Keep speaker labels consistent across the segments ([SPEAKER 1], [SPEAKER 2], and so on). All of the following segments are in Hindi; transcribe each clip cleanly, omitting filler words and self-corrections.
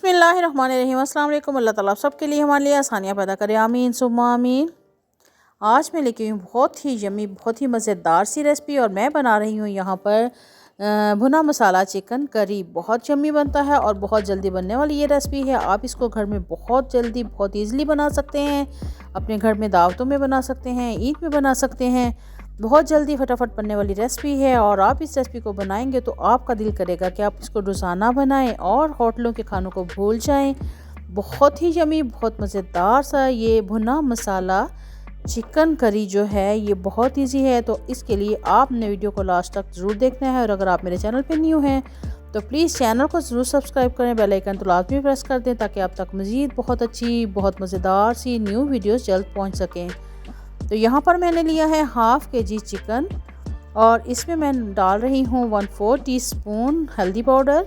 [SPEAKER 1] बिस्मिल्लाहिर्रहमानिर्रहीम। अस्सलाम वालेकुम। अल्लाह ताला सबके लिए हमारे लिए आसानियाँ पैदा करे, आमीन सुम्मा आमीन। आज मैं लेके आई हूँ बहुत ही यमी, बहुत ही मज़ेदार सी रेसिपी और मैं बना रही हूँ यहाँ पर भुना मसाला चिकन करी। बहुत यमी बनता है और बहुत जल्दी बनने वाली ये रेसिपी है। आप इसको घर में बहुत जल्दी बहुत ईज़िली बना सकते हैं। अपने घर में दावतों में बना सकते हैं, ईद में बना सकते हैं। बहुत जल्दी फटाफट बनने वाली रेसिपी है और आप इस रेसिपी को बनाएंगे तो आपका दिल करेगा कि आप इसको रोज़ाना बनाएं और होटलों के खानों को भूल जाएं। बहुत ही यमी, बहुत मज़ेदार सा ये भुना मसाला चिकन करी जो है ये बहुत इजी है। तो इसके लिए आपने वीडियो को लास्ट तक ज़रूर देखना है और अगर आप मेरे चैनल पे न्यू हैं तो प्लीज़ चैनल को ज़रूर सब्सक्राइब करें, बेल आइकन तो लाजमी प्रेस कर दें ताकि आप तक मज़ीद बहुत अच्छी, बहुत मज़ेदार सी न्यू वीडियोस जल्द पहुंच सकें। तो यहाँ पर मैंने लिया है हाफ़ kg चिकन और इसमें मैं डाल रही हूँ 1/4 टीस्पून हल्दी पाउडर,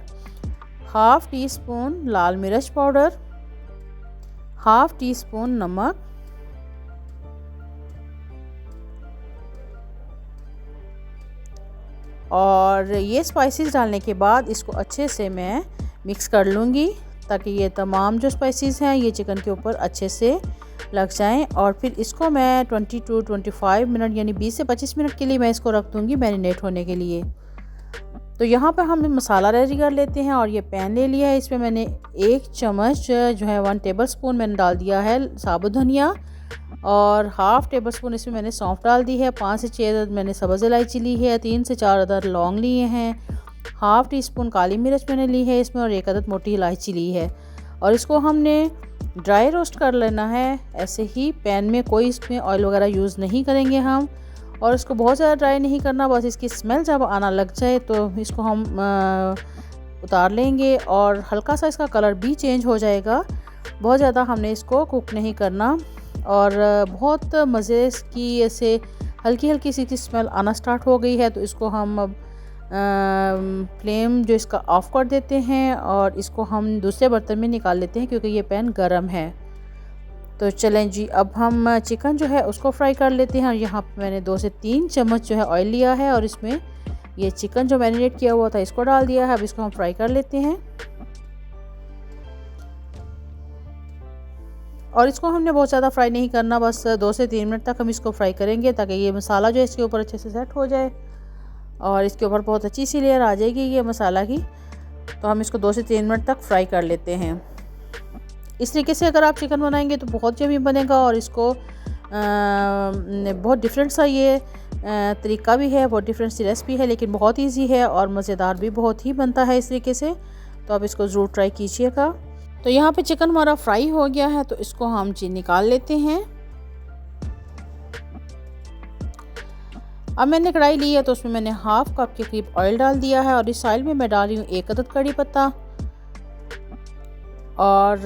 [SPEAKER 1] हाफ़ टी स्पून लाल मिर्च पाउडर, हाफ़ टी स्पून नमक और ये स्पाइसेस डालने के बाद इसको अच्छे से मैं मिक्स कर लूँगी ताकि ये तमाम जो स्पाइसेस हैं ये चिकन के ऊपर अच्छे से लग जाएं। और फिर इसको मैं 20 to 25 मिनट यानी 20 से 25 मिनट के लिए मैं इसको रख दूँगी मैरिनेट होने के लिए। तो यहाँ पर हम मसाला रेडी कर लेते हैं और ये पैन ले लिया है। इसमें मैंने 1 चम्मच जो है 1 टेबल स्पून मैंने डाल दिया है साबुत धनिया और हाफ़ टेबल स्पून इसमें मैंने सौंफ डाल दी है। 5 से 6 अदद मैंने सब्ज़ इलायची ली है, 3 से 4 अदद लौंग लिए हैं, हाफ़ टी स्पून काली मिर्च मैंने ली है इसमें और 1 अदद मोटी इलायची ली है। और इसको हमने ड्राई रोस्ट कर लेना है ऐसे ही पैन में, कोई इसमें ऑयल वगैरह यूज़ नहीं करेंगे हम। और इसको बहुत ज़्यादा ड्राई नहीं करना, बस इसकी स्मेल जब आना लग जाए तो इसको हम उतार लेंगे और हल्का सा इसका कलर भी चेंज हो जाएगा। बहुत ज़्यादा हमने इसको कुक नहीं करना और बहुत मज़े की ऐसे हल्की हल्की सी स्मेल आना स्टार्ट हो गई है तो इसको हम अब फ्लेम जो इसका ऑफ़ कर देते हैं और इसको हम दूसरे बर्तन में निकाल लेते हैं क्योंकि ये पैन गरम है। तो चलें जी, अब हम चिकन जो है उसको फ्राई कर लेते हैं। और यहाँ पे मैंने 2 से 3 चम्मच जो है ऑयल लिया है और इसमें ये चिकन जो मैरिनेट किया हुआ था इसको डाल दिया है। अब इसको हम फ्राई कर लेते हैं और इसको हमने बहुत ज़्यादा फ्राई नहीं करना, बस 2 से 3 मिनट तक हम इसको फ्राई करेंगे ताकि ये मसाला जो है इसके ऊपर अच्छे से सेट हो जाए और इसके ऊपर बहुत अच्छी सी लेयर आ जाएगी ये मसाला की। तो हम इसको 2 से 3 मिनट तक फ्राई कर लेते हैं। इस तरीके से अगर आप चिकन बनाएंगे तो बहुत यमी बनेगा और इसको बहुत डिफरेंट सा ये तरीका भी है, बहुत डिफरेंट सी रेसिपी है लेकिन बहुत इजी है और मज़ेदार भी बहुत ही बनता है इस तरीके से। तो आप इसको ज़रूर ट्राई कीजिएगा। तो यहाँ पे चिकन हमारा फ्राई हो गया है तो इसको हम निकाल लेते हैं। अब मैंने कढ़ाई ली है तो उसमें मैंने हाफ़ कप के करीब ऑयल डाल दिया है और इस ऑयल में मैं डाल रही हूँ 1 अदद कड़ी पत्ता और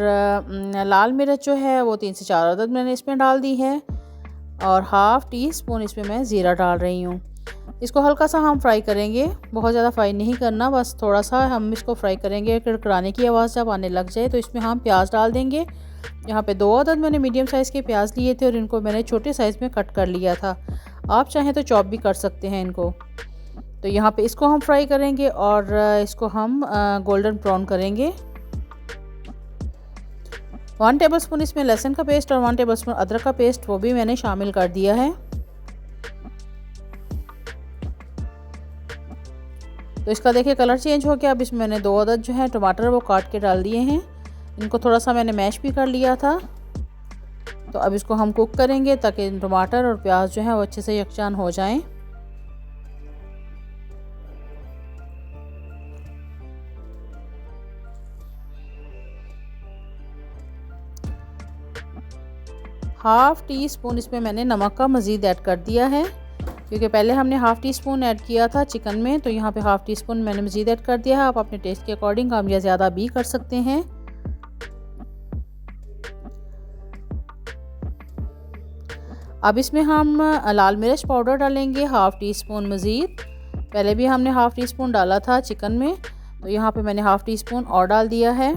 [SPEAKER 1] लाल मिर्च जो है वो 3 से 4 अदद मैंने इसमें डाल दी है और हाफ़ टी स्पून इसमें मैं ज़ीरा डाल रही हूँ। इसको हल्का सा हम फ्राई करेंगे, बहुत ज़्यादा फ्राई नहीं करना, बस थोड़ा सा हम इसको फ्राई करेंगे। कड़कड़ाने की आवाज़ जब आने लग जाए तो इसमें हम प्याज डाल देंगे। यहाँ पे 2 अदद मैंने मीडियम साइज़ के प्याज लिए थे और इनको मैंने छोटे साइज़ में कट कर लिया था। आप चाहें तो चॉप भी कर सकते हैं इनको। तो यहाँ पे इसको हम फ्राई करेंगे और इसको हम गोल्डन ब्राउन करेंगे। 1 टेबल स्पून इसमें लहसुन का पेस्ट और 1 टेबल स्पून अदरक का पेस्ट वो भी मैंने शामिल कर दिया है। तो इसका देखिए कलर चेंज हो गया। अब इसमें मैंने 2 अदद जो है टमाटर वो काट के डाल दिए हैं, इनको थोड़ा सा मैंने मैश भी कर लिया था। तो अब इसको हम कुक करेंगे ताकि टमाटर और प्याज जो है वो अच्छे से यकजान हो जाएं। हाफ़ टी स्पून इसमें मैंने नमक का मज़ीद ऐड कर दिया है क्योंकि पहले हमने हाफ़ टी स्पून ऐड किया था चिकन में, तो यहाँ पे हाफ़ टी स्पून मैंने मज़ीद ऐड कर दिया है। आप अपने टेस्ट के अकॉर्डिंग कम या ज़्यादा भी कर सकते हैं। अब इसमें हम लाल मिर्च पाउडर डालेंगे हाफ़ टी स्पून मज़ीद। पहले भी हमने हाफ़ टी स्पून डाला था चिकन में, तो यहाँ पे मैंने हाफ़ टी स्पून और डाल दिया है।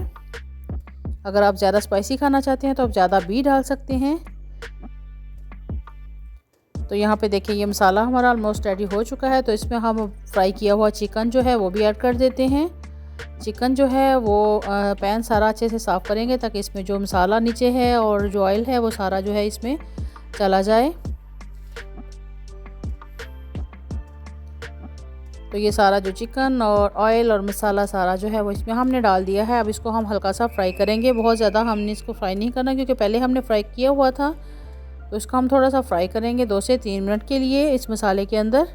[SPEAKER 1] अगर आप ज़्यादा स्पाइसी खाना चाहते हैं तो आप ज़्यादा भी डाल सकते हैं। तो यहाँ पे देखिए ये मसाला हमारा ऑलमोस्ट रेडी हो चुका है। तो इसमें हम फ्राई किया हुआ चिकन जो है वो भी ऐड कर देते हैं चिकन जो है वो पैन सारा अच्छे से साफ़ करेंगे ताकि इसमें जो मसाला नीचे है और जो ऑयल है वो सारा जो है इसमें चला जाए। तो ये सारा जो चिकन और ऑयल और मसाला सारा जो है वो इसमें हमने डाल दिया है। अब इसको हम हल्का सा फ्राई करेंगे, बहुत ज़्यादा हमने इसको फ्राई नहीं करना क्योंकि पहले हमने फ्राई किया हुआ था। तो इसको हम थोड़ा सा फ्राई करेंगे 2 से 3 मिनट के लिए इस मसाले के अंदर।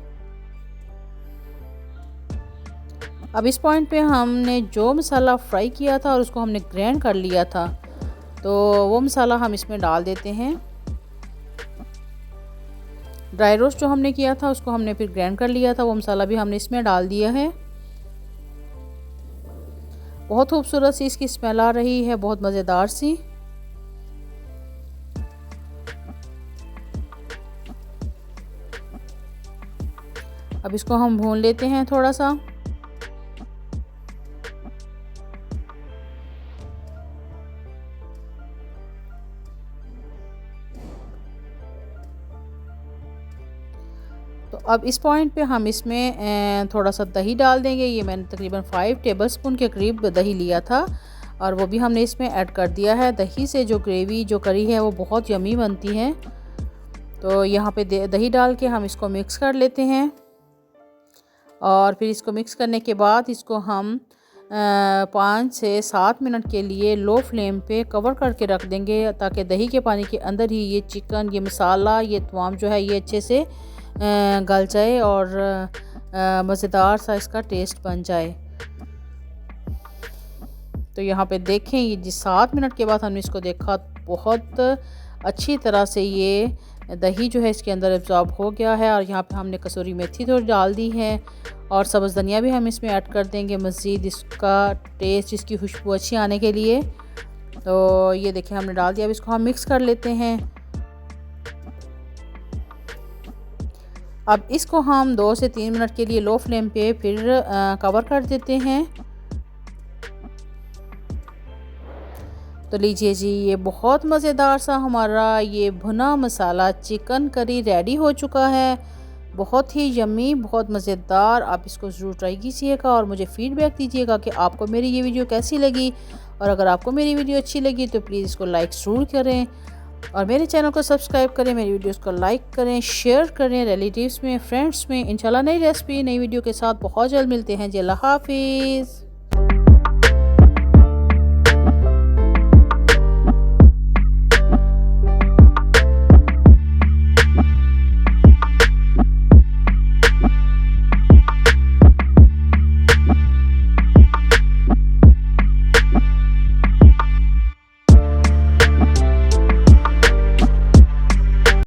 [SPEAKER 1] अब इस पॉइंट पे हमने जो मसाला फ्राई किया था और उसको हमने ग्राइंड कर लिया था, तो वो मसाला हम इसमें डाल देते हैं। ड्राई रोस्ट जो हमने किया था उसको हमने फिर ग्राइंड कर लिया था, वो मसाला भी हमने इसमें डाल दिया है। बहुत खूबसूरत सी इसकी स्मेल आ रही है, बहुत मज़ेदार सी। अब इसको हम भून लेते हैं थोड़ा सा। तो अब इस पॉइंट पे हम इसमें थोड़ा सा दही डाल देंगे। ये मैंने तकरीबन 5 टेबलस्पून के करीब दही लिया था और वो भी हमने इसमें ऐड कर दिया है। दही से जो ग्रेवी जो करी है वो बहुत यमी बनती है। तो यहाँ पे दही डाल के हम इसको मिक्स कर लेते हैं और फिर इसको मिक्स करने के बाद इसको हम 5 से 7 मिनट के लिए लो फ्लेम पे कवर करके रख देंगे ताकि दही के पानी के अंदर ही ये चिकन, ये मसाला, ये तमाम जो है ये अच्छे से गल जाए और मज़ेदार सा इसका टेस्ट बन जाए। तो यहाँ पे देखें ये जिस 7 मिनट के बाद हमने इसको देखा, बहुत अच्छी तरह से ये दही जो है इसके अंदर एब्जॉर्ब हो गया है। और यहाँ पे हमने कसूरी मेथी थोड़ी डाल दी है और सब्ज़ धनिया भी हम इसमें ऐड कर देंगे मज़ीद इसका टेस्ट, इसकी खुशबू अच्छी आने के लिए। तो ये देखें हमने डाल दिया। अब इसको हम मिक्स कर लेते हैं। अब इसको हम 2 से 3 मिनट के लिए लो फ्लेम पे फिर कवर कर देते हैं। तो लीजिए जी, ये बहुत मज़ेदार सा हमारा ये भुना मसाला चिकन करी रेडी हो चुका है। बहुत ही यम्मी, बहुत मज़ेदार। आप इसको ज़रूर ट्राई कीजिएगा और मुझे फ़ीडबैक दीजिएगा कि आपको मेरी ये वीडियो कैसी लगी। और अगर आपको मेरी वीडियो अच्छी लगी तो प्लीज़ इसको लाइक ज़रूर करें और मेरे चैनल को सब्सक्राइब करें, मेरी वीडियोस को लाइक करें, शेयर करें रिलेटिव्स में, फ्रेंड्स में। इंशाल्लाह नई रेसिपी नई वीडियो के साथ बहुत जल्द मिलते हैं जी। अल्लाह हाफिज़।